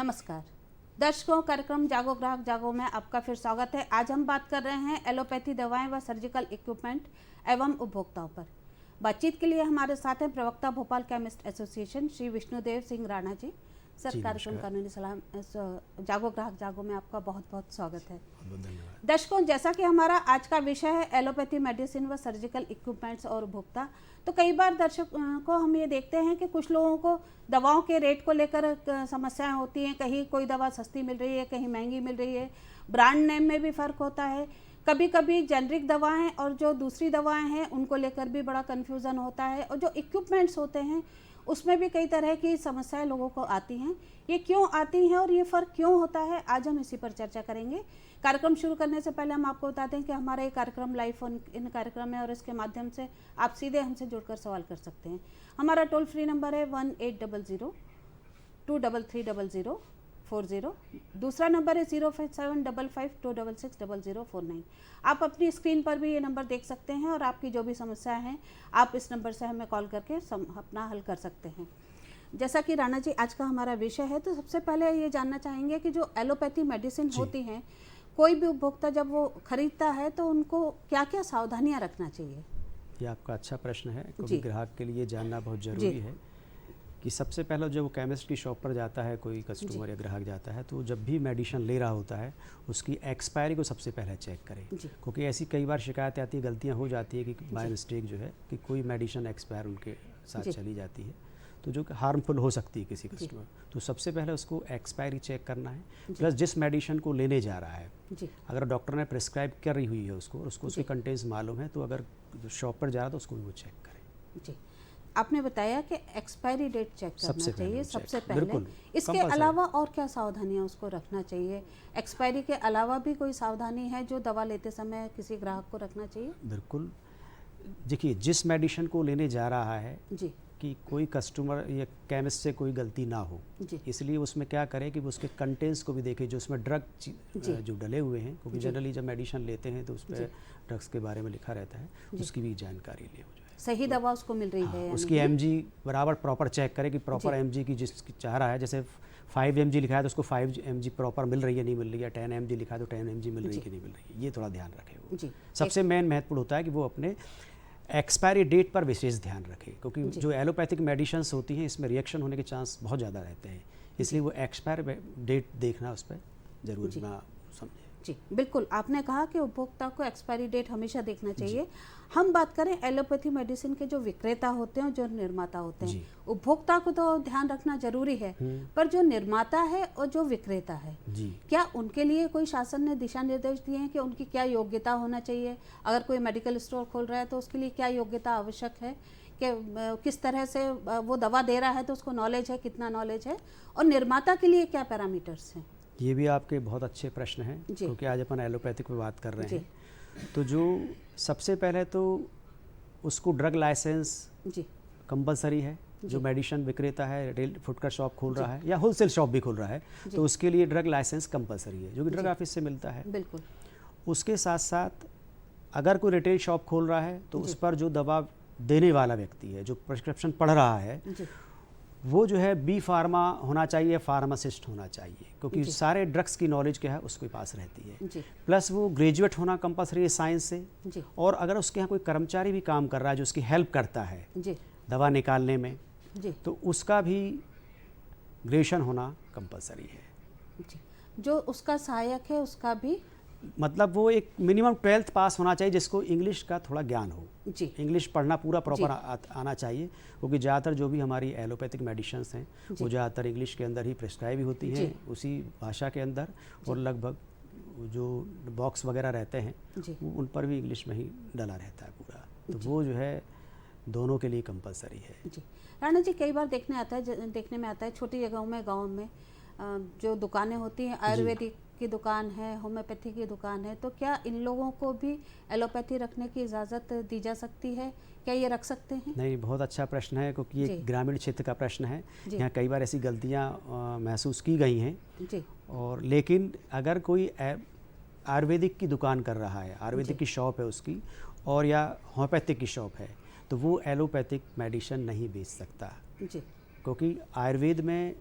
नमस्कार दर्शकों, कार्यक्रम जागो ग्राहक जागो में आपका फिर स्वागत है। आज हम बात कर रहे हैं एलोपैथी दवाएं व सर्जिकल इक्विपमेंट एवं उपभोक्ताओं पर। बातचीत के लिए हमारे साथ हैं प्रवक्ता Bhopal chemist association Shri Vishnudeo Singh Rana ji. Sir, कार्यक्रम कानूनी सलाह जागो ग्राहक जागो में आपका बहुत बहुत स्वागत है। दर्शकों, जैसा कि हमारा आज का विषय है एलोपैथी मेडिसिन व सर्जिकल इक्विपमेंट्स और उपभोक्ता, तो कई बार दर्शकों को हम ये देखते हैं कि कुछ लोगों को दवाओं के रेट को लेकर समस्याएं होती हैं। कहीं कोई दवा सस्ती मिल रही है, कहीं महंगी मिल रही है, ब्रांड नेम में भी फ़र्क होता है। कभी कभी जेनरिक दवाएं और जो दूसरी दवाएं हैं उनको लेकर भी बड़ा कन्फ्यूज़न होता है, और जो इक्विपमेंट्स होते हैं उसमें भी कई तरह की समस्याएं लोगों को आती हैं। ये क्यों आती हैं और ये फ़र्क क्यों होता है, आज हम इसी पर चर्चा करेंगे। कार्यक्रम शुरू करने से पहले हम आपको बताते हैं कि हमारा ये कार्यक्रम लाइव फोन इन कार्यक्रम है और इसके माध्यम से आप सीधे हमसे जुड़कर सवाल कर सकते हैं। हमारा टोल फ्री नंबर है 1800-233-0040। दूसरा नंबर है 05755-266-0049। आप अपनी स्क्रीन पर भी ये नंबर देख सकते हैं और आपकी जो भी समस्या है आप इस नंबर से हमें कॉल करके अपना हल कर सकते हैं। जैसा कि राणा जी आज का हमारा विषय है, तो सबसे पहले ये जानना चाहेंगे कि जो एलोपैथी मेडिसिन होती हैं, कोई भी उपभोक्ता जब वो खरीदता है तो उनको क्या क्या सावधानियां रखना चाहिए? ये आपका अच्छा प्रश्न है, क्योंकि ग्राहक के लिए जानना बहुत ज़रूरी है कि सबसे पहले जब वो केमिस्ट की शॉप पर जाता है, कोई कस्टमर या ग्राहक जाता है, तो जब भी मेडिसिन ले रहा होता है उसकी एक्सपायरी को सबसे पहले चेक करें, क्योंकि ऐसी कई बार शिकायतें आती है, गलतियाँ हो जाती है कि बाय मिस्टेक जो है कि कोई मेडिसिन एक्सपायर उनके साथ चली जाती है, तो जो हार्मफुल हो सकती है किसी कस्टमर। तो सबसे पहले उसको एक्सपायरी चेक करना है, प्लस जिस मेडिसिन को लेने जा रहा है अगर डॉक्टर ने प्रिस्क्राइब करी हुई है उसको उसके कंटेंट्स मालूम है, तो अगर शॉप पर जा रहा है तो उसको भी वो चेक करें। जी, आपने बताया कि एक्सपायरी डेट चेक करना चाहिए सबसे पहले। इसके अलावा और क्या सावधानियां उसको रखना चाहिए? एक्सपायरी के अलावा भी कोई सावधानी है जो दवा लेते समय किसी ग्राहक को रखना चाहिए? बिल्कुल, देखिए जिस मेडिसिन को लेने जा रहा है जी, कि कोई कस्टमर या केमिस्ट से कोई गलती ना हो, इसलिए उसमें क्या करें कि उसके कंटेंट्स को भी देखें, जो उसमें ड्रग जो डले हुए हैं, क्योंकि जनरली जब मेडिसिन लेते हैं तो उस पर ड्रग्स के बारे में लिखा रहता है, उसकी भी जानकारी ले हो जाए। सही दवा उसको मिल रही है, उसकी mg बराबर प्रॉपर चेक करें कि प्रॉपर mg की जिस चाह रहा है, जैसे 5 mg लिखा है तो उसको 5 mg प्रॉपर मिल रही है नहीं मिल रही है, 10 mg लिखा है तो 10 mg मिल रही है कि नहीं मिल रही है, ये थोड़ा ध्यान रखें। वो सबसे मेन महत्वपूर्ण होता है कि वो अपने एक्सपायरी डेट पर विशेष ध्यान रखें, क्योंकि जो एलोपैथिक मेडिसिन्स होती हैं इसमें रिएक्शन होने के चांस बहुत ज़्यादा रहते हैं, इसलिए वो एक्सपायर डेट देखना उस पर ज़रूर ना समझें। जी बिल्कुल, आपने कहा कि उपभोक्ता को एक्सपायरी डेट हमेशा देखना चाहिए। हम बात करें एलोपैथी मेडिसिन के जो विक्रेता होते हैं, जो निर्माता होते हैं, उपभोक्ता को तो ध्यान रखना जरूरी है, पर जो निर्माता है और जो विक्रेता है, क्या उनके लिए कोई शासन ने दिशा निर्देश दिए हैं कि उनकी क्या योग्यता होना चाहिए? अगर कोई मेडिकल स्टोर खोल रहा है तो उसके लिए क्या योग्यता आवश्यक है, कि किस तरह से वो दवा दे रहा है तो उसको नॉलेज है, कितना नॉलेज है, और निर्माता के लिए क्या पैरामीटर्स हैं? ये भी आपके बहुत अच्छे प्रश्न हैं, क्योंकि आज अपन एलोपैथिक पे बात कर रहे हैं। तो जो सबसे पहले तो उसको ड्रग लाइसेंस कंपलसरी है। जो मेडिसिन विक्रेता है, रिटेल फुटकर शॉप खोल रहा है या होलसेल शॉप भी खोल रहा है, तो उसके लिए ड्रग लाइसेंस कंपलसरी है, जो कि ड्रग ऑफिस से मिलता है। बिल्कुल। उसके साथ साथ अगर कोई रिटेल शॉप खोल रहा है तो उस पर जो दवा देने वाला व्यक्ति है, जो प्रिस्क्रिप्शन पढ़ रहा है, वो जो है बी फार्मा होना चाहिए, फार्मासिस्ट होना चाहिए, क्योंकि सारे ड्रग्स की नॉलेज क्या है उसके पास रहती है। प्लस वो ग्रेजुएट होना कंपलसरी है साइंस से, और अगर उसके यहाँ कोई कर्मचारी भी काम कर रहा है जो उसकी हेल्प करता है दवा निकालने में, तो उसका भी ग्रेजुएशन होना कंपलसरी है। जो उसका सहायक है उसका भी, मतलब वो एक मिनिमम 12th पास होना चाहिए, जिसको इंग्लिश का थोड़ा ज्ञान हो, इंग्लिश पढ़ना पूरा प्रॉपर आना चाहिए, क्योंकि ज़्यादातर जो भी हमारी एलोपैथिक मेडिसिन्स हैं वो ज़्यादातर इंग्लिश के अंदर ही प्रिस्क्राइब भी होती हैं, उसी भाषा के अंदर, और लगभग जो बॉक्स वगैरह रहते हैं वो उन पर भी इंग्लिश में ही डला रहता है पूरा, तो वो जो है दोनों के लिए कंपलसरी है। राणा जी, कई बार देखने में आता है छोटी जगहों में, गाँव में जो दुकानें होती हैं, आयुर्वेदिक की दुकान है, होम्योपैथी की दुकान है, तो क्या इन लोगों को भी एलोपैथी रखने की इजाज़त दी जा सकती है? क्या ये रख सकते हैं? नहीं, बहुत अच्छा प्रश्न है, क्योंकि ये ग्रामीण क्षेत्र का प्रश्न है। यहाँ कई बार ऐसी गलतियाँ महसूस की गई हैं, और लेकिन अगर कोई आयुर्वेदिक की दुकान कर रहा है, आयुर्वेदिक की शॉप है उसकी, और या होम्योपैथिक की शॉप है, तो वो एलोपैथिक मेडिसिन नहीं बेच सकता, क्योंकि आयुर्वेद में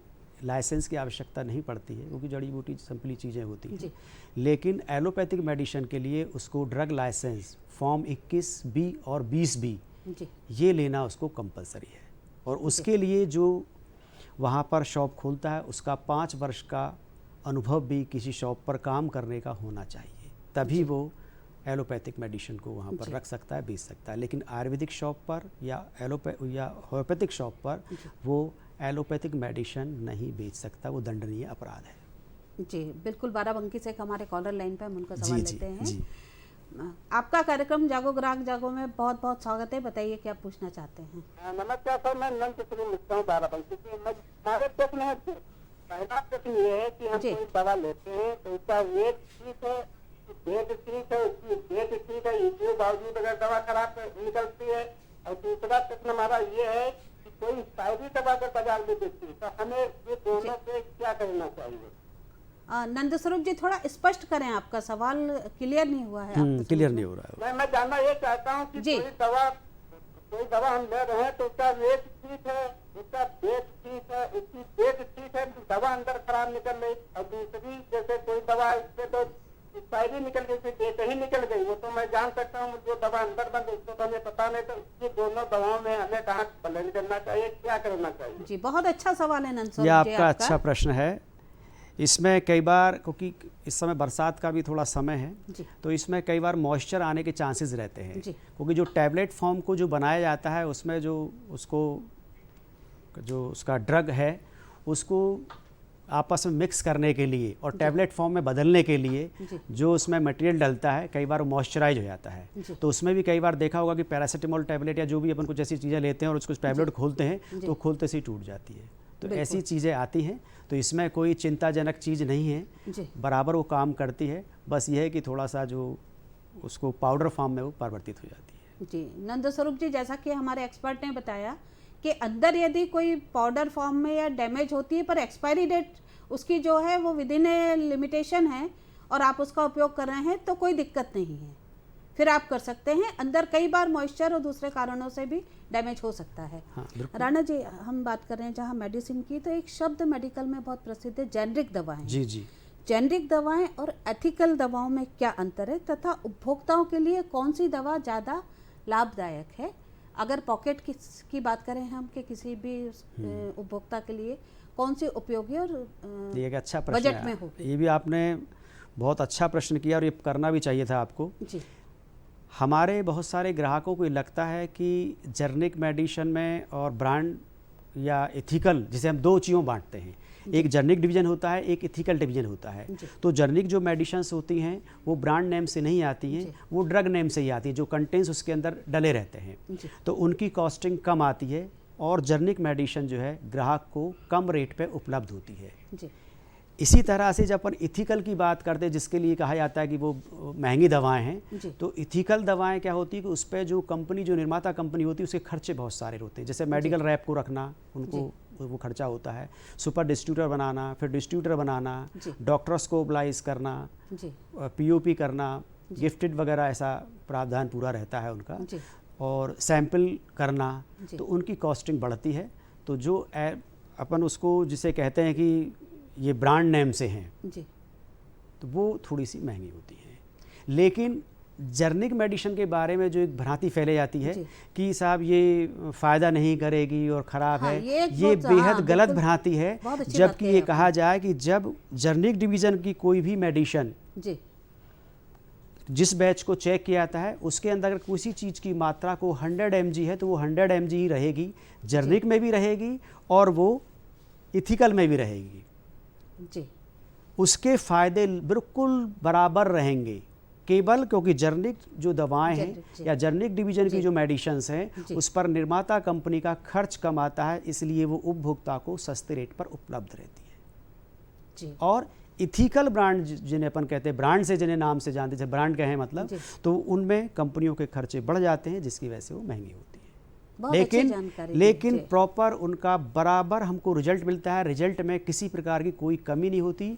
लाइसेंस की आवश्यकता नहीं पड़ती है क्योंकि जड़ी बूटी सिंपली चीज़ें होती हैं। जी। लेकिन एलोपैथिक मेडिसिन के लिए उसको ड्रग लाइसेंस फॉर्म 21B और 20B जी। ये लेना उसको कंपलसरी है। और उसके लिए जो वहाँ पर शॉप खोलता है उसका 5 वर्ष का अनुभव भी किसी शॉप पर काम करने का होना चाहिए, तभी वो एलोपैथिक मेडिसिन को वहाँ पर रख सकता है, बेच सकता है। लेकिन आयुर्वेदिक शॉप पर या होम्योपैथिक शॉप पर वो एलोपैथिक मेडिसिन नहीं बेच सकता, वो दंडनीय अपराध है। जी बिल्कुल। बाराबंकी से एक हमारे कॉलर लाइन पे हम उनका जी सवाल जी लेते हैं। जी। आपका कार्यक्रम जागो ग्राहक जागो में बहुत बहुत स्वागत है। बताइए क्या पूछना चाहते हैं। नमस्कार सर, मैं नंद श्री लिखता हूँ बाराबंकी से। हमारे प्रश्न है, पहला प्रश्न ये है कि हम जी। कोई दवा लेते हैं तो उसका रेट ठीक है, डेट ठीक है, उसकी डेट ठीक है, इसके बावजूद अगर दवा खराब निकलती है। और दूसरा प्रश्न हमारा ये है कि कोई एक्सपायरी दवा अगर बाजार में बेचती है तो हमें ये दोनों पे क्या करना चाहिए। नंद स्वरूप जी थोड़ा स्पष्ट करें, आपका सवाल क्लियर नहीं हुआ है। आपको क्लियर समझ नहीं में? हो रहा है। मैं जानना ये चाहता हूँ कि जी। कोई दवा हम ले रहे हैं तो उसका रेट ठीक है, उसका डेट ठीक है, उसकी डेट ठीक है, दवा अंदर खराब निकल गई। और दूसरी जैसे कोई दवा इससे तो एक्सपायरी निकल गई, फिर डेट ही निकल गई, वो तो मैं जान सकता हूँ। जो दवा अंदर बंद उसको तो हमें पता नहीं, तो ये दोनों दवाओं में हमें कहाँ ब्लेंड करना चाहिए, क्या करना चाहिए। जी बहुत अच्छा सवाल है नंद ये स्वरूप जी आपका अच्छा प्रश्न है। इसमें कई बार, क्योंकि इस समय बरसात का भी थोड़ा समय है, जी। तो इसमें कई बार मॉइस्चर आने के चांसेस रहते हैं। जी। क्योंकि जो टैबलेट फॉर्म को जो बनाया जाता है उसमें जो उसका ड्रग है उसको आपस में मिक्स करने के लिए और टैबलेट फॉर्म में बदलने के लिए जी। जो उसमें मटेरियल डलता है कई बार मॉइस्चराइज हो जाता है। जी। तो उसमें भी कई बार देखा होगा कि पैरासीटामोल टैबलेट या जो भी अपन कुछ ऐसी चीज़ें लेते हैं और उसको टैबलेट खोलते हैं तो खोलते से ही टूट जाती है। तो ऐसी चीज़ें आती हैं, तो इसमें कोई चिंताजनक चीज़ नहीं है, जी। बराबर वो काम करती है। बस ये है कि थोड़ा सा जो उसको पाउडर फॉर्म में वो परिवर्तित हो जाती है। जी नंद स्वरूप जी, जैसा कि हमारे एक्सपर्ट ने बताया कि अंदर यदि कोई पाउडर फॉर्म में या डैमेज होती है पर एक्सपायरी डेट उसकी जो है वो विद इन ए लिमिटेशन है और आप उसका उपयोग कर रहे हैं तो कोई दिक्कत नहीं है, फिर आप कर सकते हैं। अंदर कई बार मॉइस्चर और दूसरे कारणों से भी डैमेज हो सकता है। हाँ, बिल्कुल। राणा जी, हम बात कर रहे हैं जहाँ मेडिसिन की, तो एक शब्द मेडिकल में बहुत प्रसिद्ध है, जेनरिक दवाएं। जी जी। जेनरिक दवाएं और एथिकल दवाओं में क्या अंतर है तथा उपभोक्ताओं के लिए कौन सी दवा ज़्यादा लाभदायक है? अगर पॉकेट की बात करें हम कि किसी भी उपभोक्ता के लिए कौन सी उपयोगी और ये एक अच्छा प्रश्न बजट है। में होगी। ये भी आपने बहुत अच्छा प्रश्न किया और ये करना भी चाहिए था आपको। जी। हमारे बहुत सारे ग्राहकों को ये लगता है कि जेनरिक मेडिसिन में और ब्रांड या एथिकल, जिसे हम दो चीज़ों बांटते हैं, एक जेनरिक डिवीजन होता है, एक एथिकल डिवीजन होता है। तो जेनरिक जो मेडिसिन्स होती हैं वो ब्रांड नेम से नहीं आती हैं, वो ड्रग नेम से ही आती है, जो कंटेंट्स उसके अंदर डले रहते हैं। तो उनकी कॉस्टिंग कम आती है और जेनरिक मेडिसिन जो है ग्राहक को कम रेट पे उपलब्ध होती है। जी। इसी तरह से जब अपन इथिकल की बात करते हैं, जिसके लिए कहा जाता है कि वो महंगी दवाएं हैं, तो इथिकल दवाएं क्या होती है कि उस पर जो कंपनी, जो निर्माता कंपनी होती है, उसके खर्चे बहुत सारे होते हैं। जैसे मेडिकल रैप को रखना, उनको वो खर्चा होता है, सुपर डिस्ट्रीब्यूटर बनाना, फिर डिस्ट्रीब्यूटर बनाना, डॉक्टर्स को ओबलाइज करना, POP करना, गिफ्टेड वगैरह, ऐसा प्रावधान पूरा रहता है उनका, और सैंपल करना, तो उनकी कॉस्टिंग बढ़ती है। तो जो अपन उसको जिसे कहते हैं कि ये ब्रांड नेम से हैं, तो वो थोड़ी सी महंगी होती है। लेकिन जेनरिक मेडिसिन के बारे में जो एक भ्रांति फैले जाती है कि साहब ये फ़ायदा नहीं करेगी और ख़राब है, ये बेहद गलत भ्रांति है। जबकि ये कहा जाए कि जब जेनरिक डिवीज़न की कोई भी मेडिसिन जिस बैच को चेक किया जाता है उसके अंदर अगर किसी चीज़ की मात्रा को 100 mg है तो वो 100 mg ही रहेगी, जेनरिक में भी रहेगी और वो इथिकल में भी रहेगी। जी। उसके फ़ायदे बिल्कुल बराबर रहेंगे, केवल क्योंकि जेनरिक जो दवाएं हैं या जेनरिक डिवीजन की जो मेडिसिन्स हैं उस पर निर्माता कंपनी का खर्च कम आता है, इसलिए वो उपभोक्ता को सस्ते रेट पर उपलब्ध रहती है। जी। और इथिकल ब्रांड जिन्हें अपन कहते हैं, ब्रांड से जिन्हें नाम से जानते हैं, ब्रांड कहें मतलब, तो उनमें कंपनियों के खर्चे बढ़ जाते हैं जिसकी वजह से वो महंगी होती है। लेकिन प्रॉपर उनका बराबर हमको रिजल्ट मिलता है, रिजल्ट में किसी प्रकार की कोई कमी नहीं होती।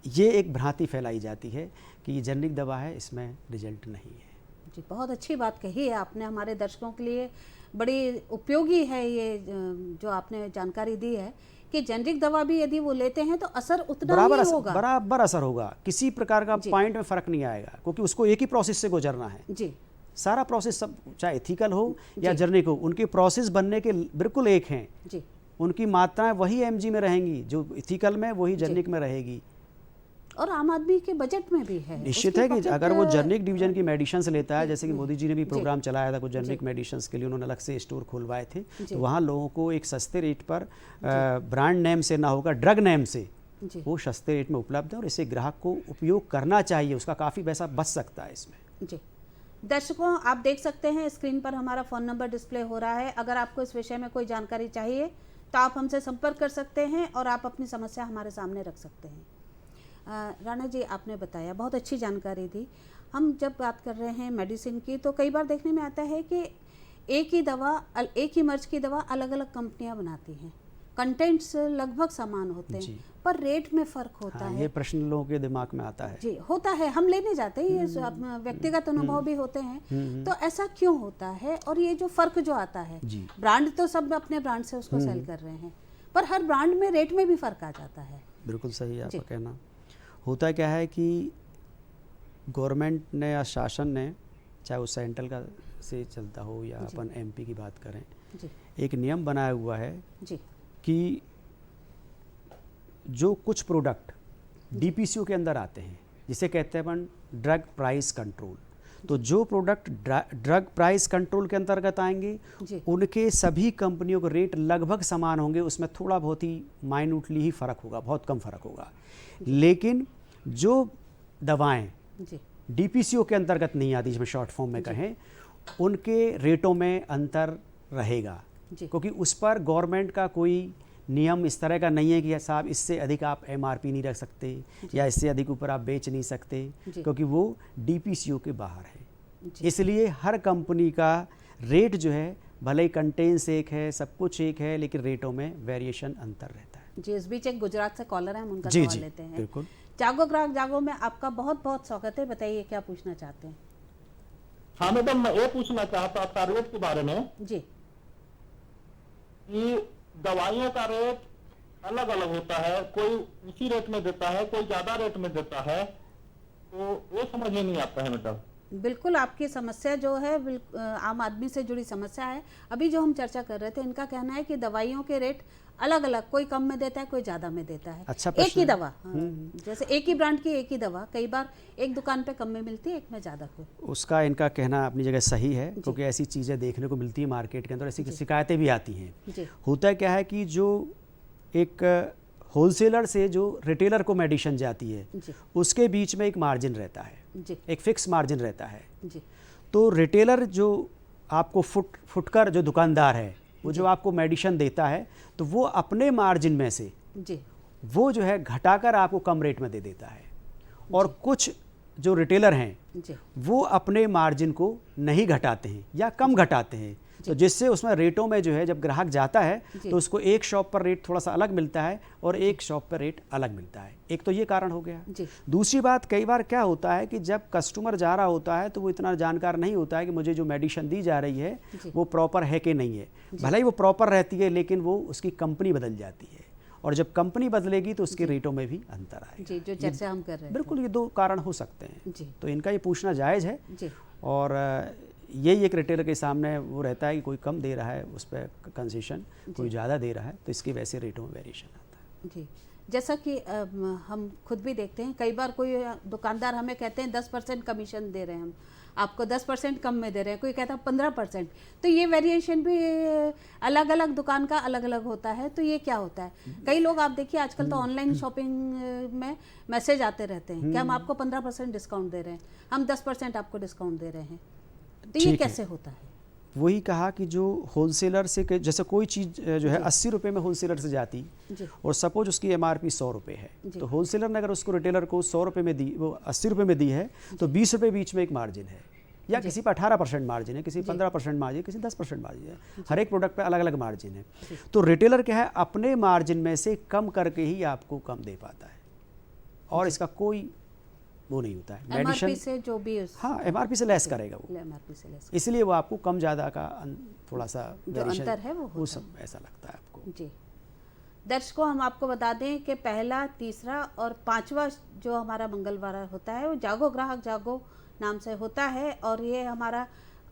ये एक भ्रांति फैलाई जाती है कि ये जेनरिक दवा है, इसमें रिजल्ट नहीं है। जी, बहुत अच्छी बात कही है आपने, हमारे दर्शकों के लिए बड़ी उपयोगी है ये जो आपने जानकारी दी है कि जेनरिक दवा भी यदि वो लेते हैं तो असर उतना बराबर ही होगा। बराबर असर होगा, किसी प्रकार का पॉइंट में फर्क नहीं आएगा, क्योंकि उसको एक ही प्रोसेस से गुजरना है। जी सारा प्रोसेस, सब चाहे एथिकल हो या जेनरिक हो, उनके प्रोसेस बनने के बिल्कुल एक हैं। जी उनकी मात्राएं वही एमजी में रहेंगी, जो एथिकल में वही जेनरिक में रहेगी। और आम आदमी के बजट में भी है। निश्चित उसकी है कि पॉकेट, अगर वो जेनरिक डिवीजन की मेडिसिन लेता है, जैसे कि मोदी जी ने भी जी। प्रोग्राम चलाया था कुछ जेनरिक मेडिसिन के लिए, उन्होंने अलग से स्टोर खुलवाए थे, जी। तो वहाँ लोगों को एक सस्ते रेट पर ब्रांड नेम से ना होगा, ड्रग नेम से जी वो सस्ते रेट में उपलब्ध है, और इसे ग्राहक को उपयोग करना चाहिए, उसका काफ़ी पैसा बच सकता है इसमें। जी। दर्शकों, आप देख सकते हैं स्क्रीन पर हमारा फ़ोन नंबर डिस्प्ले हो रहा है। अगर आपको इस विषय में कोई जानकारी चाहिए तो आप हमसे संपर्क कर सकते हैं और आप अपनी समस्या हमारे सामने रख सकते हैं। राणा जी, आपने बताया, बहुत अच्छी जानकारी दी। हम जब बात कर रहे हैं मेडिसिन की, तो कई बार देखने में आता है कि एक ही मर्ज की दवा अलग अलग कंपनियां बनाती हैं, कंटेंट्स लगभग समान होते हैं, जी। पर रेट में फ़र्क होता हाँ, है। ये प्रश्न लोगों के दिमाग में आता है। जी, होता है, हम लेने जाते हैं, ये व्यक्तिगत अनुभव भी होते हैं। तो ऐसा क्यों होता है, और ये जो फ़र्क जो आता है, जी। ब्रांड तो सब अपने ब्रांड से उसको सेल कर रहे हैं, पर हर ब्रांड में रेट में भी फ़र्क आ जाता है। बिल्कुल सही है जी। आपका कहना। होता क्या है कि गवर्नमेंट ने या शासन ने, चाहे वो सेंट्रल का से चलता हो या जी। अपन एमपी की बात करें, जी एक नियम बनाया हुआ है जी कि जो कुछ प्रोडक्ट डीपीसीओ के अंदर आते हैं, जिसे कहते हैं अपन ड्रग प्राइस कंट्रोल, तो जो प्रोडक्ट ड्रग प्राइस कंट्रोल के अंतर्गत आएंगे, जी उनके सभी कंपनियों के रेट लगभग समान होंगे, उसमें थोड़ा बहुत ही माइन्यूटली ही फ़र्क होगा, बहुत कम फ़र्क होगा। लेकिन जो दवाएं जी डीपीसीओ के अंतर्गत नहीं आती, जिसमें शॉर्ट फॉर्म में कहें, उनके रेटों में अंतर रहेगा, जी क्योंकि उस पर गवर्नमेंट का कोई नियम इस तरह का नहीं है कि साहब इससे अधिक आप एमआरपी नहीं रख सकते या इससे अधिक ऊपर आप बेच नहीं सकते, जी। क्योंकि वो डीपीसीओ के बाहर है। जी। इसलिए हर कंपनी का रेट जो है, भले ही कंटेंट्स एक है, सब कुछ एक है, लेकिन रेटों में वेरिएशन अंतर रहता है। जी। इस बीच एक गुजरात से कॉलर है, हम उनका जी सवाल जी लेते हैं। बिल्कुल। जागो ग्राहक जागो में आपका बहुत बहुत स्वागत है। बताइए क्या पूछना चाहते हैं। हाँ मैडम, मैं ये पूछना चाहता था रेट के बारे में जी कि दवाइयों का रेट अलग अलग होता है, कोई उसी रेट में देता है, कोई ज्यादा रेट में देता है, तो ये समझ में नहीं आता है मैडम। बिल्कुल, आपकी समस्या जो है आम आदमी से जुड़ी समस्या है। अभी जो हम चर्चा कर रहे थे, इनका कहना है कि दवाइयों के रेट अलग अलग, कोई कम में देता है, कोई ज़्यादा में देता है। अच्छा एक प्रश्न ही है। दवा, जैसे एक ही ब्रांड की एक ही दवा कई बार एक दुकान पे कम में मिलती है, एक में ज़्यादा को। उसका इनका कहना अपनी जगह सही है, क्योंकि ऐसी चीज़ें देखने को मिलती है मार्केट के अंदर, ऐसी शिकायतें भी आती हैं। जी होता क्या है कि जो एक होलसेलर से जो रिटेलर को मेडिसिन जाती है, जी उसके बीच में एक मार्जिन रहता है, जी एक फिक्स मार्जिन रहता है। जी तो रिटेलर जो आपको फुटकर जो दुकानदार है, वो जो आपको मेडिसिन देता है, तो वो अपने मार्जिन में से जी वो जो है घटाकर आपको कम रेट में दे देता है, और कुछ जो रिटेलर हैं जी वो अपने मार्जिन को नहीं घटाते हैं या कम घटाते हैं, तो जिससे उसमें रेटों में जो है, जब ग्राहक जाता है तो उसको एक शॉप पर रेट थोड़ा सा अलग मिलता है और एक शॉप पर रेट अलग मिलता है। एक तो ये कारण हो गया। जी। दूसरी बात, कई बार क्या होता है कि जब कस्टमर जा रहा होता है तो वो इतना जानकार नहीं होता है कि मुझे जो मेडिसिन दी जा रही है वो प्रॉपर है कि नहीं है। भले ही वो प्रॉपर रहती है, लेकिन वो उसकी कंपनी बदल जाती है, और जब कंपनी बदलेगी तो उसके रेटों में भी अंतर आएगा। जी, जो चर्चा हम कर रहे हैं। बिल्कुल, ये दो कारण हो सकते हैं। जी तो इनका ये पूछना जायज़ है, जी और यही एक रिटेलर के सामने वो रहता है कि कोई कम दे रहा है उस पर कंसेशन, कोई ज़्यादा दे रहा है, तो इसकी वैसे रेटों में वेरिएशन आता है। जी। जैसा कि हम खुद भी देखते हैं, कई बार कोई दुकानदार हमें कहते हैं 10% कमीशन दे रहे हैं, हम आपको 10% कम में दे रहे हैं, कोई कहता है 15%। तो ये वेरिएशन भी अलग अलग दुकान का अलग अलग होता है। तो ये क्या होता है, कई लोग आप देखिए आजकल तो ऑनलाइन शॉपिंग में मैसेज आते रहते हैं कि हम आपको 15% डिस्काउंट दे रहे हैं, हम 10% आपको डिस्काउंट दे रहे हैं। तो ये कैसे होता है? वही कहा कि जो होलसेलर से, जैसे कोई चीज़ जो है 80 रुपये में होलसेलर से जाती, और सपोज उसकी एमआरपी 100 रुपये है, तो होलसेलर ने अगर उसको रिटेलर को 100 रुपये में दी, वो 80 रुपये में दी है, तो 20 रुपये बीच में एक मार्जिन है, या किसी पर 18% मार्जिन है, किसी 15% मार्जिन, किसी 10% मार्जिन है, हर एक प्रोडक्ट पर अलग अलग मार्जिन है। तो रिटेलर क्या है, अपने मार्जिन में से कम करके ही आपको कम दे पाता है, और इसका कोई वो नहीं होता है। एमआरपी से जो भी हाँ, एमआरपी से लेस करेगा वो, एमआरपी से लेस, इसलिए वो आपको कम ज़्यादा का थोड़ा सा जो अंतर है वो सब ऐसा लगता है आपको। जी। दर्शकों, हम आपको बता दें कि पहला, तीसरा और पांचवा जो हमारा मंगलवार होता है वो जागो ग्राहक जागो नाम से होता है, और ये हमारा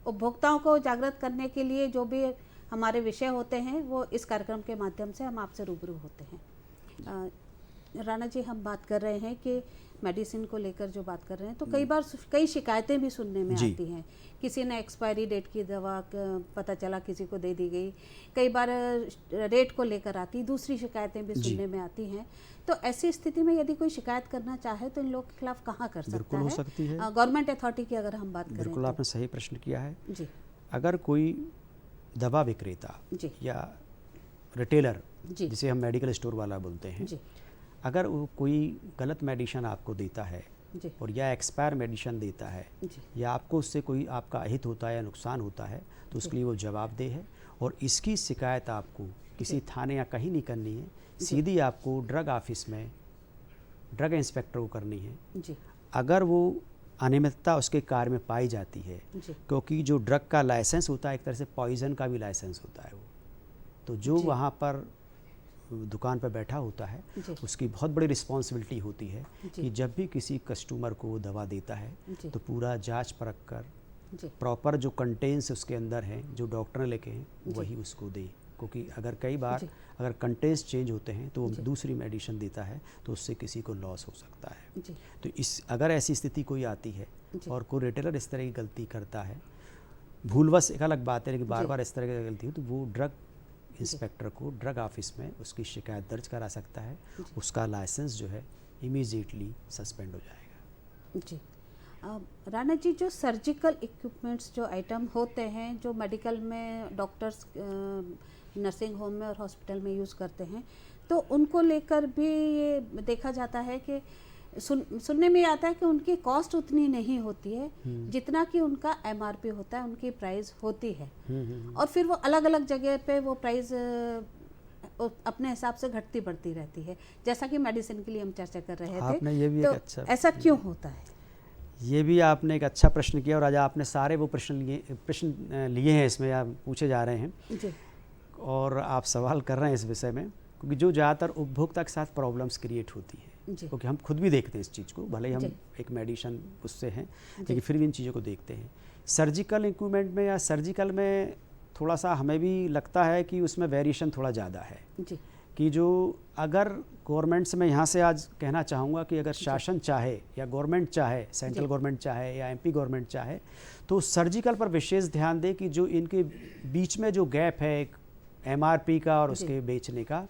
उपभोक्ताओं को जागृत करने के लिए जो भी हमारे विषय होते हैं वो इस कार्यक्रम के माध्यम से हम आपसे रूबरू होते हैं। राणा जी, हम बात कर रहे हैं कि मेडिसिन को लेकर जो बात कर रहे हैं, तो कई बार कई शिकायतें भी सुनने में आती हैं। किसी ने एक्सपायरी डेट की दवा पता चला किसी को दे दी गई, कई बार रेट को लेकर आती, दूसरी शिकायतें भी सुनने में आती हैं। तो ऐसी स्थिति में यदि कोई शिकायत करना चाहे तो इन लोगों के खिलाफ कहाँ कर सकता बिल्कुल है? हो सकती है। गवर्नमेंट अथॉरिटी की अगर हम बात करें बिल्कुल तो। आपने सही प्रश्न किया है जी अगर कोई दवा विक्रेता जी या रिटेलर, जी जिसे हम मेडिकल स्टोर वाला बोलते हैं, जी अगर वो कोई गलत मेडिसिन आपको देता है जी और या एक्सपायर मेडिसिन देता है जी या आपको उससे कोई आपका अहित होता है या नुकसान होता है, तो उसके लिए वो जवाबदेह है। और इसकी शिकायत आपको किसी थाने या कहीं नहीं करनी है, सीधी आपको ड्रग ऑफिस में ड्रग इंस्पेक्टर को करनी है। जी अगर वो अनियमितता उसके कार्य में पाई जाती है, जी क्योंकि जो ड्रग का लाइसेंस होता है एक तरह से पॉइजन का भी लाइसेंस होता है वो, तो जो जी। वहाँ पर दुकान पर बैठा होता है जी। उसकी बहुत बड़ी रिस्पॉन्सिबिलिटी होती है जी। कि जब भी किसी कस्टमर को वो दवा देता है जी। तो पूरा जांच परख कर जी प्रॉपर जो कंटेंट्स उसके अंदर हैं, जो डॉक्टर ने लिखे हैं, वही उसको दे। क्योंकि अगर कई बार जी। अगर कंटेंट्स चेंज होते हैं तो वो जी। दूसरी मेडिसिन देता है, तो उससे किसी को लॉस हो सकता है। जी तो इस अगर ऐसी स्थिति कोई आती है जी। और कोई रिटेलर इस तरह की गलती करता है, भूलवश एक अलग बात है, लेकिन बार जी। बार इस तरह की गलती हो तो वो ड्रग इंस्पेक्टर को ड्रग ऑफिस में उसकी शिकायत दर्ज करा सकता है। उसका लाइसेंस जो है इमीडिएटली सस्पेंड हो जाएगा। जी राणा जी, जो सर्जिकल इक्विपमेंट्स जो आइटम होते हैं जो मेडिकल में डॉक्टर्स नर्सिंग होम में और हॉस्पिटल में यूज़ करते हैं, तो उनको लेकर भी ये देखा जाता है कि सुनने में आता है कि उनकी कॉस्ट उतनी नहीं होती है जितना कि उनका एमआरपी होता है, उनकी प्राइस होती है। और फिर वो अलग अलग जगह पे वो प्राइस अपने हिसाब से घटती बढ़ती रहती है, जैसा कि मेडिसिन के लिए हम चर्चा कर रहे थे। आपने ये भी तो एक अच्छा ऐसा क्यों होता है? ये भी आपने एक अच्छा प्रश्न किया और आज आपने सारे वो प्रश्न लिए हैं इसमें, आप पूछे जा रहे हैं जी और आप सवाल कर रहे हैं इस विषय में, क्योंकि जो ज़्यादातर उपभोक्ता के साथ प्रॉब्लम्स क्रिएट होती है, जी क्योंकि हम खुद भी देखते हैं इस चीज़ को, भले ही हम जी। एक मेडिसिन उससे हैं लेकिन फिर भी इन चीज़ों को देखते हैं। सर्जिकल इक्विपमेंट में या सर्जिकल में थोड़ा सा हमें भी लगता है कि उसमें वेरिएशन थोड़ा ज़्यादा है, जी कि जो अगर गवर्नमेंट से मैं यहाँ से आज कहना चाहूँगा कि अगर शासन चाहे या गवर्नमेंट चाहे, सेंट्रल जी। गवर्नमेंट चाहे या एमपी गवर्नमेंट चाहे, तो सर्जिकल पर विशेष ध्यान दे कि जो इनके बीच में जो गैप है एक एमआरपी का और उसके बेचने का,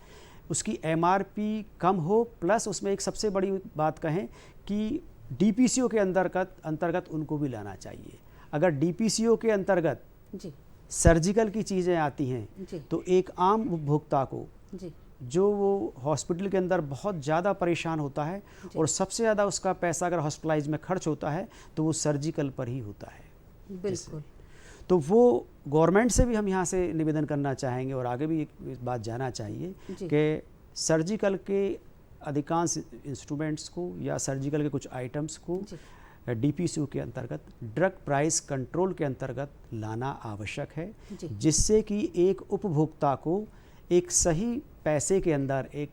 उसकी एमआरपी कम हो, प्लस उसमें एक सबसे बड़ी बात कहें कि डीपीसीओ के अंतर्गत उनको भी लाना चाहिए। अगर डीपीसीओ के अंतर्गत जी सर्जिकल की चीज़ें आती हैं जी तो एक आम उपभोक्ता को, जी जो वो हॉस्पिटल के अंदर बहुत ज़्यादा परेशान होता है और सबसे ज़्यादा उसका पैसा अगर हॉस्पिटलाइज में खर्च होता है तो वो सर्जिकल पर ही होता है। बिल्कुल। तो वो गवर्नमेंट से भी हम यहाँ से निवेदन करना चाहेंगे और आगे भी एक बात जानना चाहिए जी। कि सर्जिकल के अधिकांश इंस्ट्रूमेंट्स को या सर्जिकल के कुछ आइटम्स को जी डीपीसीओ के अंतर्गत ड्रग प्राइस कंट्रोल के अंतर्गत लाना आवश्यक है, जी। जिससे कि एक उपभोक्ता को एक सही पैसे के अंदर, एक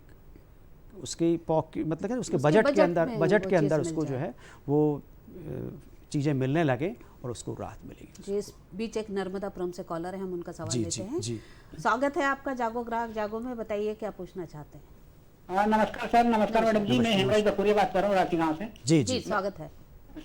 उसके पॉकेट मतलब कि उसके बजट के अंदर, में बजट वो के चीज़ अंदर मिल उसको जो जाए। है वो चीज़ें मिलने लगे और उसको राहत मिलेगी। जी, इस बीच एक नर्मदापुरम से कॉलर है, हम उनका सवाल जी लेते जी हैं। जी स्वागत है आपका जागो ग्राहक जागो में, बताइए क्या पूछना चाहते हैं? हाँ नमस्कार सर। नमस्कार मैडम जी, मैं हेमराज बकुरिया बात कर रहा हूँ रांची गाँव से। जी जी जी स्वागत है।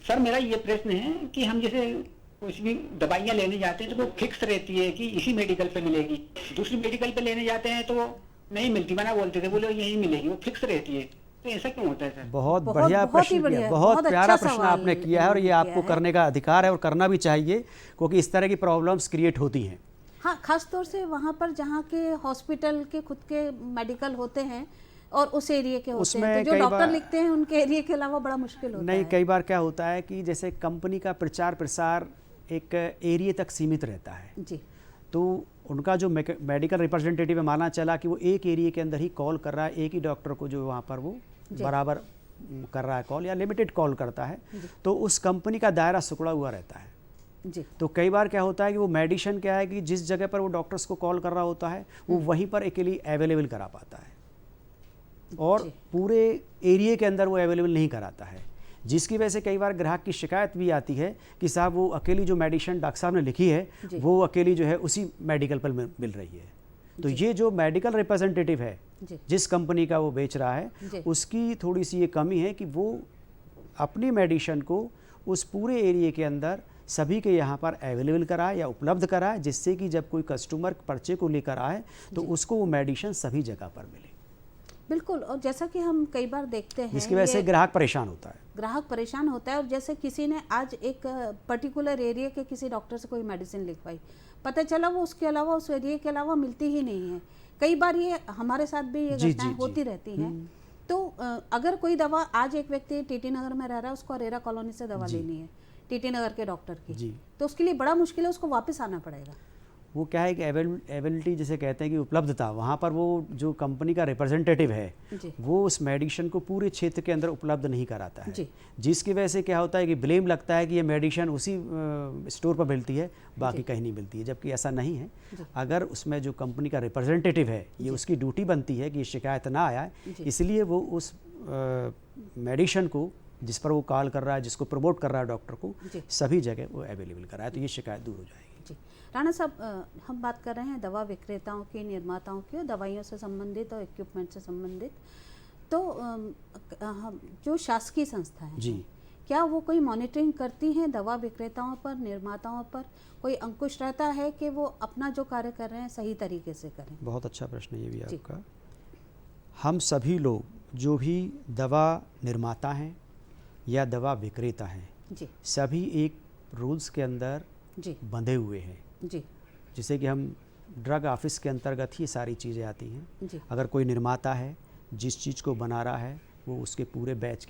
सर मेरा ये प्रश्न है कि हम जैसे कुछ भी दवाइयाँ लेने जाते हैं तो वो फिक्स रहती है कि इसी मेडिकल पे मिलेगी, दूसरी मेडिकल पे लेने जाते हैं तो वो नहीं मिलती, मना बोलते थे, बोले यही मिलेगी, वो फिक्स रहती है, तो ऐसा क्यों होता है सर? बहुत बहुत- बढ़िया बहुत ही प्रश्न बढ़िया, किया, बहुत बहुत प्यारा अच्छा प्रश्न सवाल आपने किया है और ये किया आपको है। करने का अधिकार है और करना भी चाहिए, क्योंकि इस तरह की प्रॉब्लम्स क्रिएट होती हैं। हाँ, खास तौर से वहाँ पर जहाँ के हॉस्पिटल के खुद के मेडिकल होते हैं और उस एरिया के होते उसमें हैं, तो जो कई डॉक्टर बार- लिखते हैं उनके एरिया के अलावा बड़ा मुश्किल होता नहीं, है। कई बार क्या होता है कि जैसे कंपनी का प्रचार प्रसार एक एरिया तक सीमित रहता है, जी तो उनका जो मेडिकल रिप्रेजेंटेटिव है, माना चला कि वो एक एरिया के अंदर ही कॉल कर रहा है, एक ही डॉक्टर को जो वहाँ पर वो जी। बराबर कर रहा है कॉल या लिमिटेड कॉल करता है, तो उस कंपनी का दायरा सिकुड़ा हुआ रहता है। जी तो कई बार क्या होता है कि वो मेडिसिन क्या है कि जिस जगह पर वो डॉक्टर्स को कॉल कर रहा होता है वो वहीं पर अकेली अवेलेबल करा पाता है। और जी। पूरे एरिया के अंदर वो अवेलेबल नहीं कराता है, जिसकी वजह से कई बार ग्राहक की शिकायत भी आती है कि साहब वो अकेली जो मेडिसिन डॉक्टर साहब ने लिखी है जी। वो अकेली जो है उसी मेडिकल पर मिल रही है। तो ये जो मेडिकल रिप्रेजेंटेटिव है जी। जिस कंपनी का वो बेच रहा है, जी। उसकी थोड़ी सी ये कमी है कि वो अपनी मेडिसिन को उस पूरे एरिया के अंदर सभी के यहाँ पर अवेलेबल कराए या उपलब्ध कराए, जिससे कि जब कोई कस्टमर पर्चे को लेकर आए तो उसको वो मेडिसिन सभी जगह पर मिले। बिल्कुल, और जैसा कि हम कई बार देखते हैं जिसकी वजह से ये ग्राहक परेशान होता है। ग्राहक परेशान होता है। और जैसे किसी ने आज एक पर्टिकुलर एरिया के किसी डॉक्टर से कोई मेडिसिन लिखवाई, पता चला वो उसके अलावा उस एरिया के अलावा मिलती ही नहीं है। कई बार ये हमारे साथ भी ये जी, घटनाएं जी, होती जी। रहती हैं। तो अगर कोई दवा, आज एक व्यक्ति टीटी नगर में रह रहा है, उसको अरेरा कॉलोनी से दवा लेनी है टीटी नगर के डॉक्टर की, जी। तो उसके लिए बड़ा मुश्किल है, उसको वापस आना पड़ेगा। वो क्या है कि अवेलेबिलिटी जिसे कहते हैं कि उपलब्धता, वहाँ पर वो जो कंपनी का रिप्रेजेंटेटिव है जी। वो उस मेडिसिन को पूरे क्षेत्र के अंदर उपलब्ध नहीं कराता है, जी। जिसकी वजह से क्या होता है कि ब्लेम लगता है कि ये मेडिसिन उसी स्टोर पर मिलती है, बाकी कहीं नहीं मिलती है, जबकि ऐसा नहीं है। अगर उसमें जो कंपनी का रिप्रेजेंटेटिव है, ये उसकी ड्यूटी बनती है कि ये शिकायत ना आए, इसलिए वो उस मेडिसिन को जिस पर वो कॉल कर रहा है, जिसको प्रमोट कर रहा है डॉक्टर को, सभी जगह वो अवेलेबल कराए, तो ये शिकायत दूर हो जाएगी। जी राणा साहब, हम बात कर रहे हैं दवा विक्रेताओं की, निर्माताओं की, और दवाइयों से संबंधित और इक्विपमेंट से संबंधित। तो हम जो शासकीय संस्थाएं हैं, जी। क्या वो कोई मॉनिटरिंग करती हैं दवा विक्रेताओं पर, निर्माताओं पर? कोई अंकुश रहता है कि वो अपना जो कार्य कर रहे हैं सही तरीके से करें? बहुत अच्छा प्रश्न है ये भी आपका। हम सभी लोग जो भी दवा निर्माता हैं या दवा विक्रेता हैं, जी। सभी एक रूल्स के अंदर जी। बंधे हुए हैं। जी। जैसे कि हम ड्रग ऑफिस के अंतर्गत ही सारी चीज़ें आती हैं। जी। अगर कोई निर्माता है, जिस चीज़ को बना रहा है, वो उसके पूरे बैच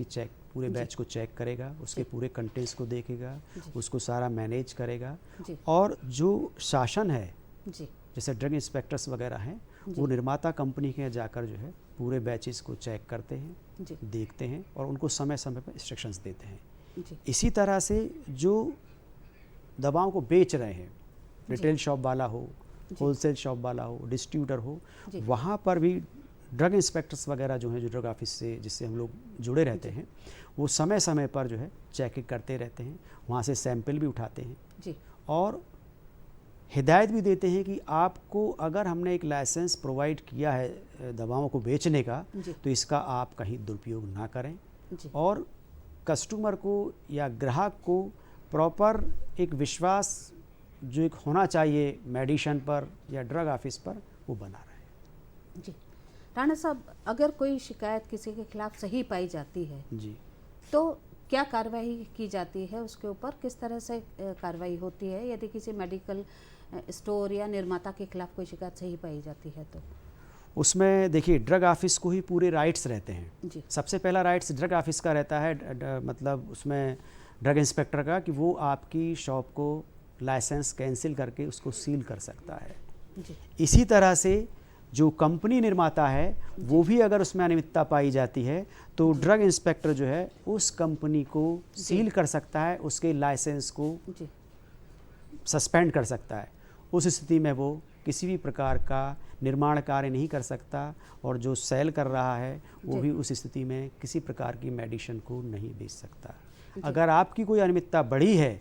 को चेक करेगा, उसके पूरे कंटेंट्स को देखेगा, उसको सारा मैनेज करेगा। जी। और जो शासन है, जी। जैसे ड्रग इंस्पेक्टर्स वगैरह हैं, वो निर्माता कंपनी के जाकर जो है पूरे बैचेस को चेक करते हैं, जी। देखते हैं और उनको समय समय पर इंस्ट्रक्शंस देते हैं। जी। इसी तरह से जो दवाओं को बेच रहे हैं, रिटेल शॉप वाला हो, होलसेल शॉप वाला हो, डिस्ट्रीब्यूटर हो, वहाँ पर भी ड्रग इंस्पेक्टर्स वगैरह जो हैं, जो ड्रग ऑफिस से जिससे हम लोग जुड़े रहते हैं, वो समय समय पर जो है चेकिंग करते रहते हैं, वहाँ से सैंपल भी उठाते हैं। जी। और हिदायत भी देते हैं कि आपको अगर हमने एक लाइसेंस प्रोवाइड किया है दवाओं को बेचने का, तो इसका आप कहीं दुरुपयोग ना करें। जी। और कस्टमर को या ग्राहक को प्रॉपर एक विश्वास जो एक होना चाहिए मेडिसिन पर या ड्रग ऑफिस पर, वो बना रहे। जी राणा साहब, अगर कोई शिकायत किसी के खिलाफ सही पाई जाती है, जी, तो क्या कार्रवाई की जाती है उसके ऊपर? किस तरह से कार्रवाई होती है यदि किसी मेडिकल स्टोर या निर्माता के खिलाफ कोई शिकायत सही पाई जाती है? तो उसमें देखिए ड्रग ऑफिस को ही पूरे राइट्स रहते हैं। जी। सबसे पहला राइट्स ड्रग ऑफिस का रहता है, मतलब उसमें ड्रग इंस्पेक्टर का, कि वो आपकी शॉप को लाइसेंस कैंसिल करके उसको सील कर सकता है। जी। इसी तरह से जो कंपनी निर्माता है, वो भी अगर उसमें अनियमितता पाई जाती है तो ड्रग इंस्पेक्टर जो है उस कंपनी को सील कर सकता है, उसके लाइसेंस को जी। सस्पेंड कर सकता है। उस स्थिति में वो किसी भी प्रकार का निर्माण कार्य नहीं कर सकता, और जो सेल कर रहा है वो भी उस स्थिति में किसी प्रकार की मेडिसिन को नहीं बेच सकता। अगर आपकी कोई अनियमितता बढ़ी है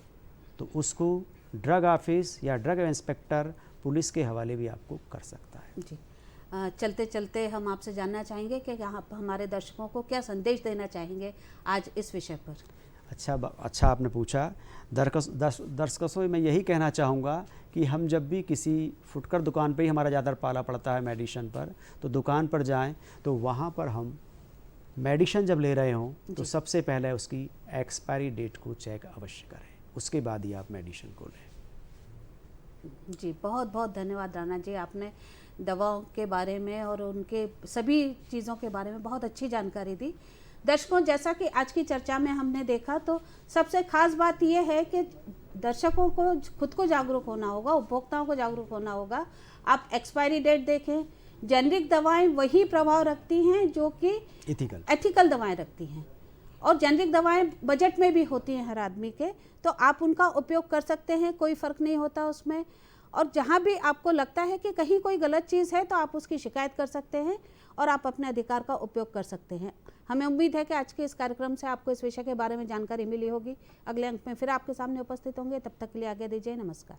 तो उसको ड्रग ऑफिस या ड्रग इंस्पेक्टर पुलिस के हवाले भी आपको कर सकता है। जी। चलते चलते हम आपसे जानना चाहेंगे कि यहाँ हमारे दर्शकों को क्या संदेश देना चाहेंगे आज इस विषय पर? अच्छा आपने पूछा। दर्शकों से मैं यही कहना चाहूँगा कि हम जब भी किसी फुटकर दुकान पे ही हमारा ज़्यादा पाला पड़ता है मेडिसिन पर, तो दुकान पर जाएं तो वहाँ पर हम मेडिसिन जब ले रहे हों तो सबसे पहले उसकी एक्सपायरी डेट को चेक अवश्य करें, उसके बाद ही आप मेडिसिन को लें। जी, बहुत बहुत धन्यवाद राणा जी, आपने दवाओं के बारे में और उनके सभी चीज़ों के बारे में बहुत अच्छी जानकारी दी। दर्शकों, जैसा कि आज की चर्चा में हमने देखा, तो सबसे खास बात यह है कि दर्शकों को खुद को जागरूक होना होगा, उपभोक्ताओं को जागरूक होना होगा। आप एक्सपायरी डेट देखें। जेनरिक दवाएं वही प्रभाव रखती हैं जो कि एथिकल दवाएं रखती हैं, और जेनरिक दवाएं बजट में भी होती हैं हर आदमी के, तो आप उनका उपयोग कर सकते हैं, कोई फ़र्क नहीं होता उसमें। और जहाँ भी आपको लगता है कि कहीं कोई गलत चीज़ है तो आप उसकी शिकायत कर सकते हैं, और आप अपने अधिकार का उपयोग कर सकते हैं। हमें उम्मीद है कि आज के इस कार्यक्रम से आपको इस विषय के बारे में जानकारी मिली होगी। अगले अंक में फिर आपके सामने उपस्थित होंगे, तब तक के लिए आज्ञा दीजिए। नमस्कार।